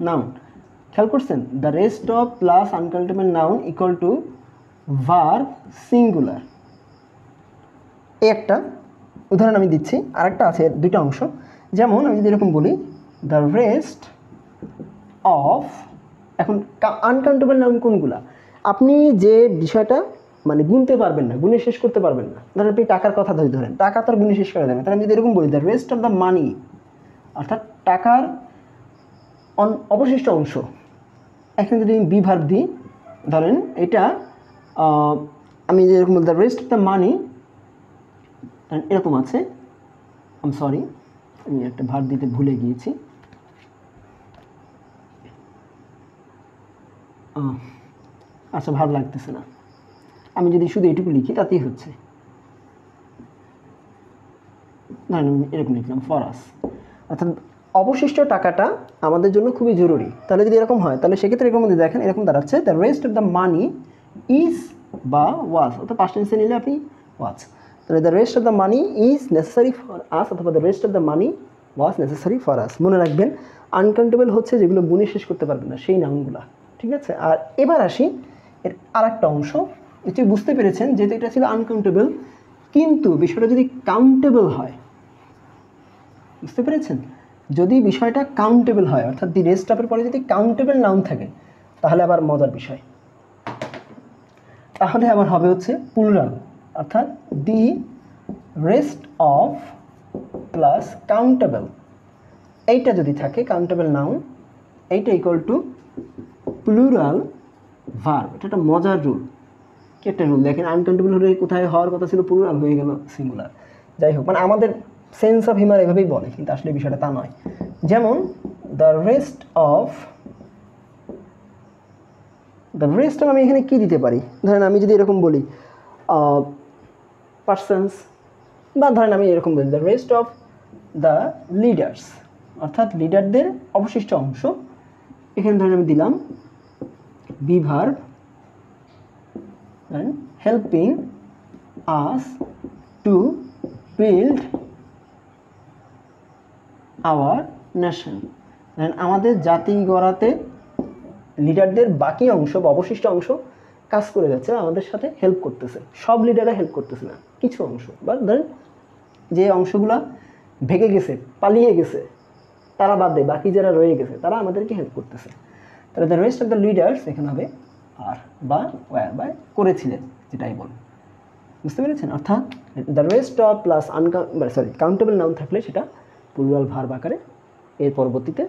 Noun. খেয়াল করছেন, the rest of plus uncountable noun equal to verb singular. এই একটা উদাহরণ আমি দিচ্ছি, আরেকটা আছে, দুইটা অংশ। যেমন আমি যদি এরকম বলি দ্য রেস্ট অফ, এখন আনকাউন্টেবল নাউন কোনগুলা? আপনি যে বিষয়টা মানে গুনতে পারবেন না, গুণে শেষ করতে পারবেন না। ধরেন আপনি টাকার কথা ধরেন, টাকা তো আর গুণে শেষ করা যাবে। তাহলে আমি যদি এরকম বলি দ্য রেস্ট অফ দ্য মানি, অর্থাৎ টাকার অবশিষ্ট অংশ। এখন যদি আমি বি ভার্ব দিই, ধরেন এটা আমি যেরকম দ্য রেস্ট অফ দ্য মানি এরকম আছে, আম সরি আমি একটা ভার্ব দিতে ভুলে গিয়েছি। আচ্ছা, ভালো লাগতেছে না, আমি যদি শুধু এটুকু লিখি তাতেই হচ্ছে। ধরেন এরকম লিখলাম ফর আস, অর্থাৎ অবশিষ্ট টাকাটা আমাদের জন্য খুবই জরুরি। তাহলে যদি এরকম হয়, তাহলে সেক্ষেত্রে এরকম মধ্যে দেখেন এরকম দাঁড়াচ্ছে the rest of the money is বা ওয়াজ, অর্থাৎ পাস্ট টেন্সে নিলে আপনি ওয়াজ। তাহলে the rest of the money is necessary for us, অথবা the rest of the money was necessary for us. মনে রাখবেন, আনকাউন্টেবল হচ্ছে যেগুলো গুণে শেষ করতে পারবেন না, সেই নাউনগুলা। ঠিক আছে। আর এবার আসি এর আরেকটা অংশ। এটি বুঝতে পেরেছেন, যেহেতু এটা ছিল আনকাউন্টেবল, কিন্তু বিষয়টা যদি কাউন্টেবল হয়, বুঝতে পেরেছেন, যদি বিষয়টা কাউন্টেবল হয়, অর্থাৎ দি রেস্ট অফের পরে যদি কাউন্টেবল নাউন থাকে, তাহলে আবার মজার বিষয়, তাহলে আবার হবে হচ্ছে প্লুরাল, অর্থাৎ the rest of plus countable, এইটা যদি থাকে কাউন্টেবল নাউন, এইটা ইকুয়াল টু প্লুরাল ভার্ব। এটা একটা মজার রুল। কি একটা রুল দেখেন, আনকাউন্টেবল হলে কোথায় হওয়ার কথা ছিল প্লুরাল, হয়ে গেল সিঙ্গুলার। যাই হোক, মানে আমাদের সেন্স অফ হিউমার এভাবেই বলে, কিন্তু আসলে বিষয়টা তা নয়। যেমন দ্য রেস্ট অফ আমি এখানে কি দিতে পারি? ধরেন আমি যদি এরকম বলি পার্সনস, বা ধরেন আমি এরকম বলি the rest of the leaders, অর্থাৎ লিডারদের অবশিষ্ট অংশ। এখানে ধরেন আমি দিলাম be verb helping us to build our nation, আমাদের জাতি গড়াতে লিডারদের বাকি অংশ বা অবশিষ্ট অংশ কাজ করে যাচ্ছে, আমাদের সাথে হেল্প করতেছে। সব লিডাররা হেল্প করতেছে না, কিছু অংশ, বা ধরেন যে অংশগুলো ভেঙে গেছে, পালিয়ে গেছে, তারা বাদ দেয়, বাকি যারা রয়ে গেছে তারা আমাদেরকে হেল্প করতেছে। তাহলে the rest of the leaders এখানে হবে আর বা ওয়্যার বা করেছিলেন, যেটাই বল। বুঝতে পেরেছেন? অর্থাৎ the rest of plus countable noun থাকলে সেটা প্লুরাল ভার্ব আকারে এর পরবর্তীতে